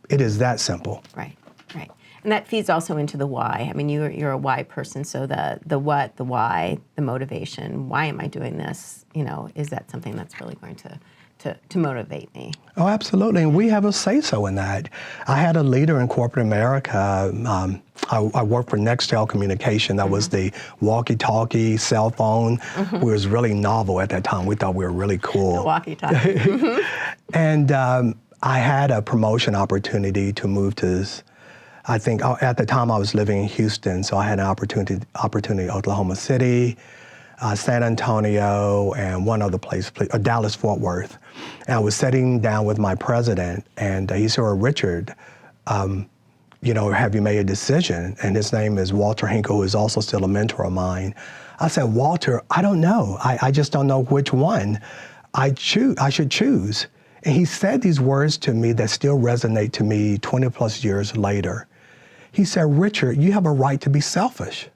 S2: It is that simple.
S1: Right, right. And that feeds also into the why. I mean, you're a why person, so the what, the why, the motivation, why am I doing this? Is that something that's really going to motivate me?
S2: Oh, absolutely. And we have a say-so in that. I had a leader in corporate America. I worked for Nextel Communication. That was the walkie-talkie cell phone. We was really novel at that time. We thought we were really cool.
S1: The walkie-talkie.
S2: And I had a promotion opportunity to move to, I think at the time I was living in Houston, so I had an opportunity Oklahoma City, San Antonio, and one other place, Dallas, Fort Worth. And I was sitting down with my president, and he said, Richard, have you made a decision? And his name is Walter Hinkle, who is also still a mentor of mine. I said, Walter, I don't know. I just don't know which one I should choose. And he said these words to me that still resonate to me 20 plus years later. He said, Richard, you have a right to be selfish.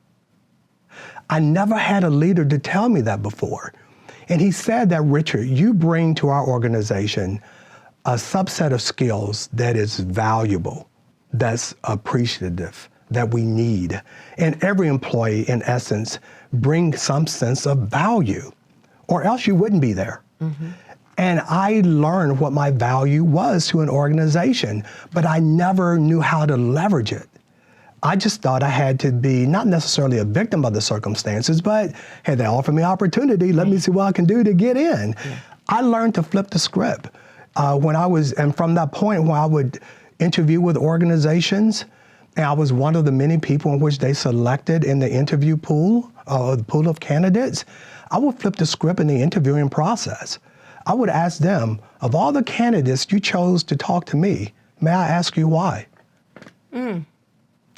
S2: I never had a leader to tell me that before. And he said that, Richard, you bring to our organization a subset of skills that is valuable, that's appreciative, that we need. And every employee, in essence, brings some sense of value, or else you wouldn't be there. And I learned what my value was to an organization, but I never knew how to leverage it. I just thought I had to be not necessarily a victim of the circumstances, but hey, they offered me opportunity, let me see what I can do to get in. I learned to flip the script. And from that point when I would interview with organizations, and I was one of the many people in which they selected in the interview pool, the pool of candidates, I would flip the script in the interviewing process. I would ask them, of all the candidates you chose to talk to me, may I ask you why?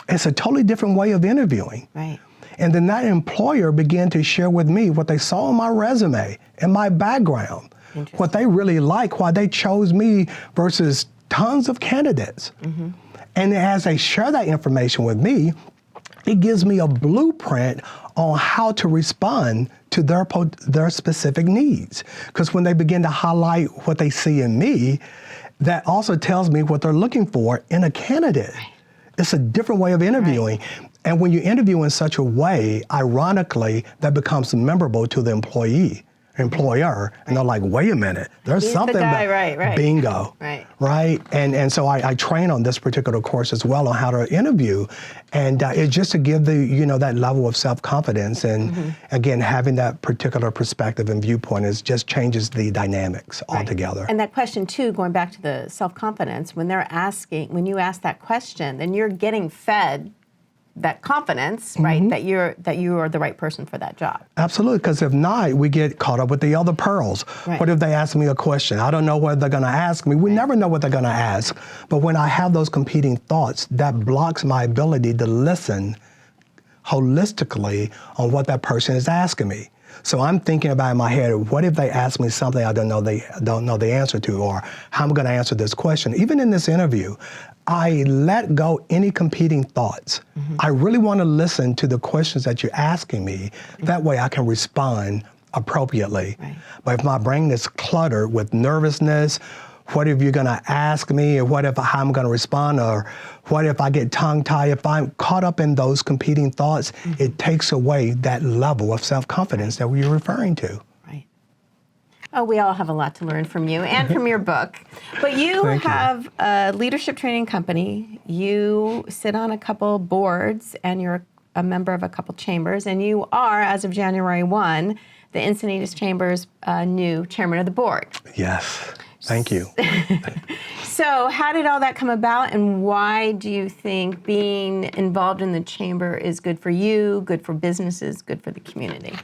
S2: It's a totally different way of interviewing.
S1: Right.
S2: And then that employer began to share with me what they saw on my resume and my background, what they really like, why they chose me versus tons of candidates. And as they share that information with me, it gives me a blueprint on how to respond to their specific needs. Because when they begin to highlight what they see in me, that also tells me what they're looking for in a candidate. It's a different way of interviewing. And when you interview in such a way, ironically, that becomes memorable to the employee. employer, and they're like, wait a minute, there's
S1: He's
S2: something
S1: the guy,
S2: about
S1: right.
S2: bingo.
S1: Right.
S2: And so I train on this particular course as well on how to interview, and it's just to give that level of self-confidence, and again, having that particular perspective and viewpoint just changes the dynamics altogether.
S1: And that question too, going back to the self-confidence, when you ask that question, then you're getting fed that confidence, right? That you are the right person for that job.
S2: Absolutely, because if not, we get caught up with the other pearls.
S1: Right.
S2: What if they ask me a question? I don't know what they're going to ask me. We never know what they're going to ask. But when I have those competing thoughts, that blocks my ability to listen holistically on what that person is asking me. So I'm thinking about in my head, what if they ask me something I don't know the answer to, or how I'm going to answer this question? Even in this interview, I let go any competing thoughts. I really want to listen to the questions that you're asking me. That way I can respond appropriately. But if my brain is cluttered with nervousness, what if you're going to ask me, or how I'm going to respond, or what if I get tongue-tied? If I'm caught up in those competing thoughts, it takes away that level of self-confidence that we were referring to.
S1: Right. Oh, we all have a lot to learn from you and from your book. But you have a leadership training company. You sit on a couple boards, and you're a member of a couple chambers, and you are, as of January 1, the Encinitas Chamber's new chairman of the board.
S2: Yes. Thank you.
S1: So how did all that come about, and why do you think being involved in the chamber is good for you, good for businesses, good for the community?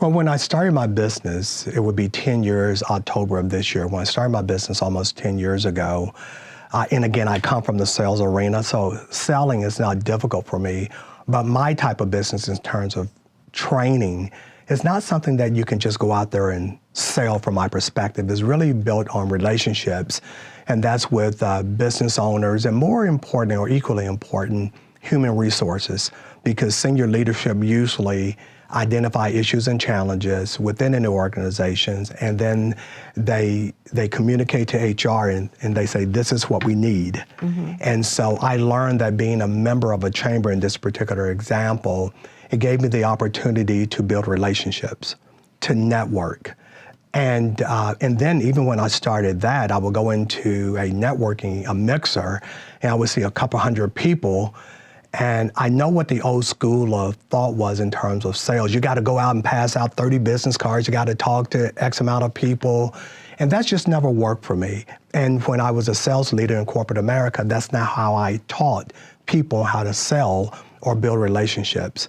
S2: Well, when I started my business, it would be 10 years, October of this year. When I started my business almost 10 years ago, and again, I come from the sales arena, so selling is not difficult for me, but my type of business in terms of training is not something that you can just go out there and sell from my perspective. It's really built on relationships, and that's with business owners, and more important or equally important, human resources, because senior leadership usually identify issues and challenges within an organization, and then they communicate to HR and they say, this is what we need. And so I learned that being a member of a chamber in this particular example, it gave me the opportunity to build relationships, to network. And then even when I started that, I would go into a mixer, and I would see a couple hundred people. And I know what the old school of thought was in terms of sales. You got to go out and pass out 30 business cards. You got to talk to X amount of people. And that's just never worked for me. And when I was a sales leader in corporate America, that's not how I taught people how to sell or build relationships.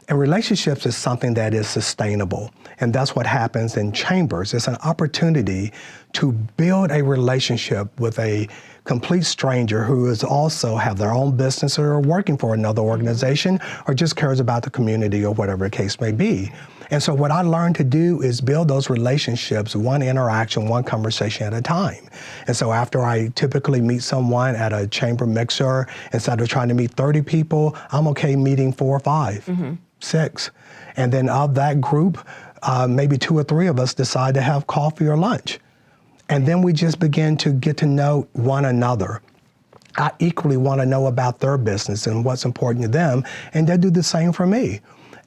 S2: And relationships is something that is sustainable. And that's what happens in chambers. It's an opportunity to build a relationship with a complete stranger who is also have their own business or are working for another organization or just cares about the community or whatever the case may be. And so what I learned to do is build those relationships, one interaction, one conversation at a time. And so after I typically meet someone at a chamber mixer, instead of trying to meet 30 people, I'm okay meeting 4 or 5, 6. And then of that group, maybe 2 or 3 of us decide to have coffee or lunch. And then we just begin to get to know one another. I equally want to know about their business and what's important to them, and they do the same for me.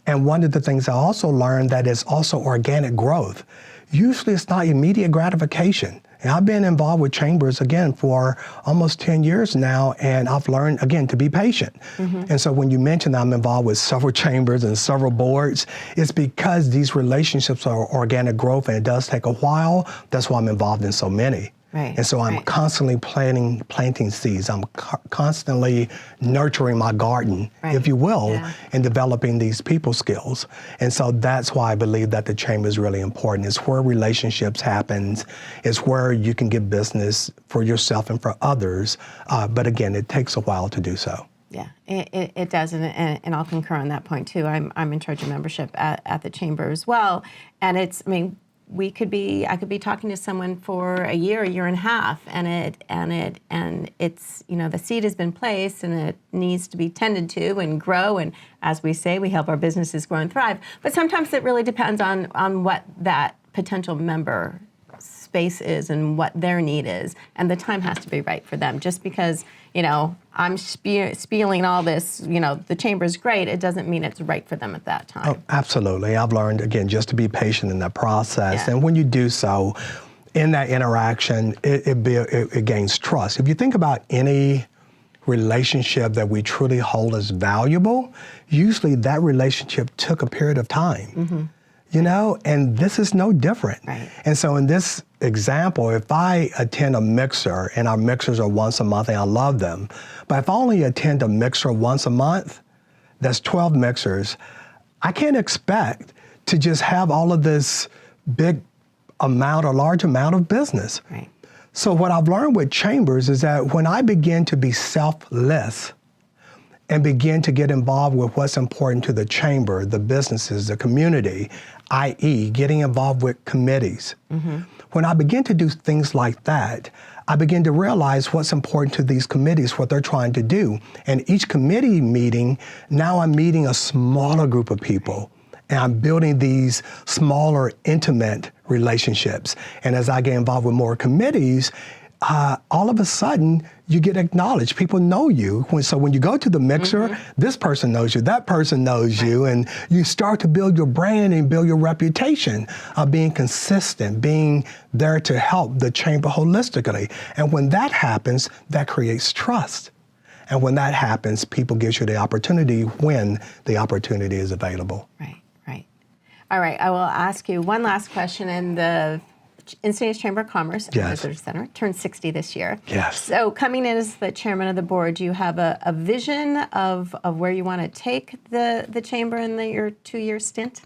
S2: And one of the things I also learned that is also organic growth. Usually it's not immediate gratification. And I've been involved with chambers, again, for almost 10 years now, and I've learned, again, to be patient. And so when you mentioned I'm involved with several chambers and several boards, it's because these relationships are organic growth, and it does take a while. That's why I'm involved in so many. And so I'm constantly planting seeds. I'm constantly nurturing my garden, if you will, and developing these people skills. And so that's why I believe that the chamber is really important. It's where relationships happen. It's where you can get business for yourself and for others. But again, it takes a while to do so.
S1: Yeah, it does, and I'll concur on that point too. I'm in charge of membership at the chamber as well, and I could be talking to someone for a year and a half, and it's the seed has been placed, and it needs to be tended to and grow. And as we say, we help our businesses grow and thrive. But sometimes it really depends on what that potential member space is and what their need is, and the time has to be right for them. Just because, I'm spieling all this, the chamber's great, it doesn't mean it's right for them at that time.
S2: Oh, absolutely. I've learned, again, just to be patient in that process.
S1: Yeah.
S2: And when you do so, in that interaction, it gains trust. If you think about any relationship that we truly hold as valuable, usually that relationship took a period of time. And this is no different.
S1: Right.
S2: And so in this example, if I attend a mixer, and our mixers are once a month and I love them, but if I only attend a mixer once a month, that's 12 mixers, I can't expect to just have all of this big amount or large amount of business.
S1: Right.
S2: So what I've learned with chambers is that when I begin to be selfless and begin to get involved with what's important to the chamber, the businesses, the community, i.e. getting involved with committees. When I begin to do things like that, I begin to realize what's important to these committees, what they're trying to do. And each committee meeting, now I'm meeting a smaller group of people. And I'm building these smaller, intimate relationships. And as I get involved with more committees, all of a sudden, you get acknowledged. People know you. So when you go to the mixer, this person knows you, that person knows you, and you start to build your brand and build your reputation of being consistent, being there to help the chamber holistically. And when that happens, that creates trust. And when that happens, people give you the opportunity when the opportunity is available.
S1: Right. All right, I will ask you one last question. And the Encinitas Chamber of Commerce and Visitor Center turned 60 this year.
S2: Yes.
S1: So coming in as the chairman of the board, do you have a vision of where you want to take the chamber in your 2-year stint?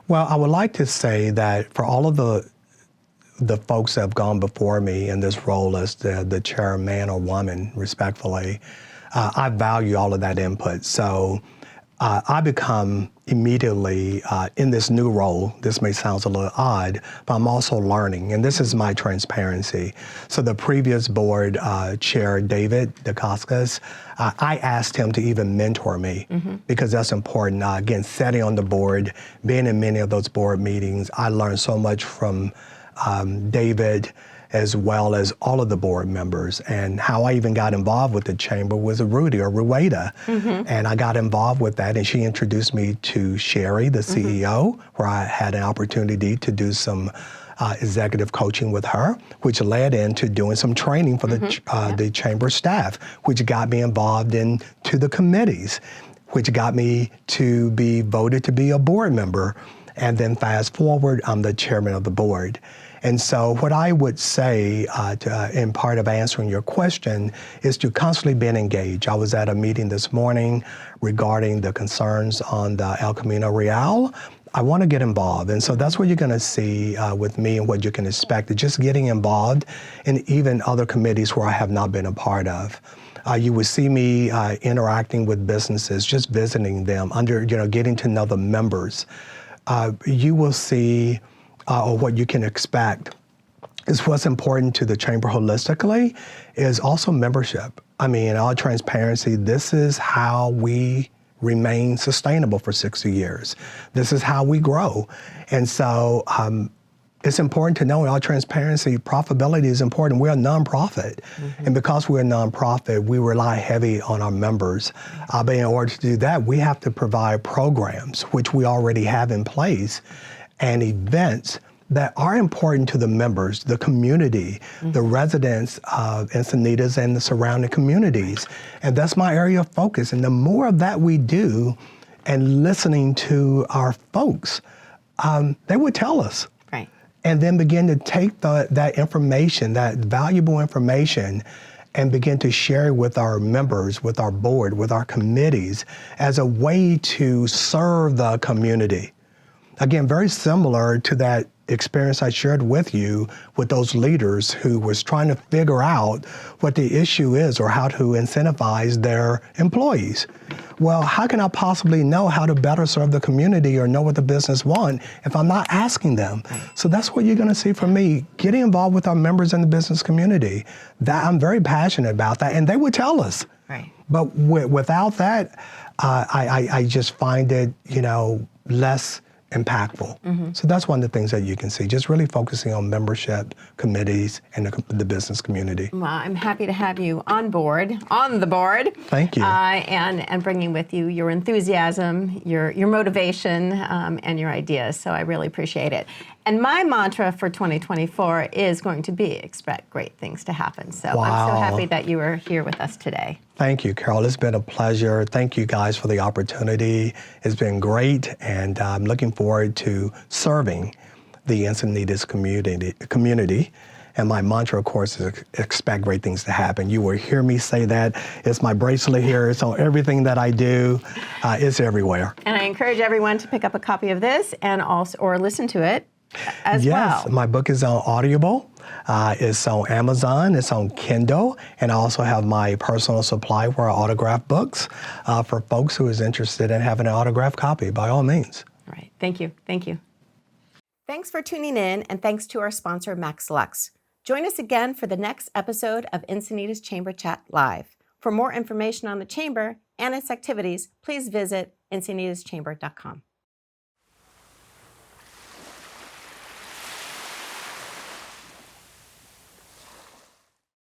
S2: Well, I would like to say that for all of the folks that have gone before me in this role as the chairman or woman, respectfully, I value all of that input. So I become immediately in this new role. This may sound a little odd, but I'm also learning, and this is my transparency. So the previous board chair, David Dacascos, I asked him to even mentor me because that's important. Again, sitting on the board, being in many of those board meetings, I learned so much from David, as well as all of the board members. And how I even got involved with the chamber was Rueda. And I got involved with that, and she introduced me to Sherry, the CEO, where I had an opportunity to do some executive coaching with her, which led into doing some training for the chamber staff, which got me involved into the committees, which got me to be voted to be a board member. And then fast forward, I'm the chairman of the board. And so what I would say in part of answering your question is to constantly be engaged. I was at a meeting this morning regarding the concerns on the El Camino Real. I want to get involved. And so that's what you're going to see with me and what you can expect, just getting involved in even other committees where I have not been a part of. You would see me interacting with businesses, just visiting them, getting to know the members. You will see, or what you can expect, is what's important to the chamber holistically is also membership. I mean, in all transparency, this is how we remain sustainable for 60 years. This is how we grow. And so it's important to know in all transparency, profitability is important. We're a nonprofit. And because we're a nonprofit, we rely heavy on our members. But in order to do that, we have to provide programs, which we already have in place, and events that are important to the members, the community, the residents of Encinitas and the surrounding communities. And that's my area of focus. And the more of that we do and listening to our folks, they would tell us.
S1: Right.
S2: And then begin to take that information, that valuable information, and begin to share it with our members, with our board, with our committees as a way to serve the community. Again, very similar to that experience I shared with you with those leaders who was trying to figure out what the issue is or how to incentivize their employees. Well, how can I possibly know how to better serve the community or know what the business want if I'm not asking them? So that's what you're going to see from me, getting involved with our members in the business community. That I'm very passionate about that, and they would tell us.
S1: Right.
S2: But without that, I just find it, less impactful. So that's one of the things that you can see, just really focusing on membership, committees, and the business community.
S1: Well, I'm happy to have you on the board.
S2: Thank you.
S1: And bringing with you your enthusiasm, your motivation, and your ideas. So I really appreciate it. And my mantra for 2024 is going to be expect great things to happen. So I'm so happy that you are here with us today.
S2: Thank you, Carol. It's been a pleasure. Thank you guys for the opportunity. It's been great, and I'm looking forward to serving the Encinitas community. And my mantra, of course, is expect great things to happen. You will hear me say that. It's my bracelet here. It's on everything that I do. It's everywhere.
S1: And I encourage everyone to pick up a copy of this and also, or listen to it as well.
S2: Yes, my book is on Audible. It's on Amazon. It's on Kindle. And I also have my personal supply where I autograph books for folks who is interested in having an autographed copy, by all means.
S1: All right. Thank you. Thank you. Thanks for tuning in, and thanks to our sponsor, Max Lux. Join us again for the next episode of Encinitas Chamber Chat Live. For more information on the Chamber and its activities, please visit encinitaschamber.com.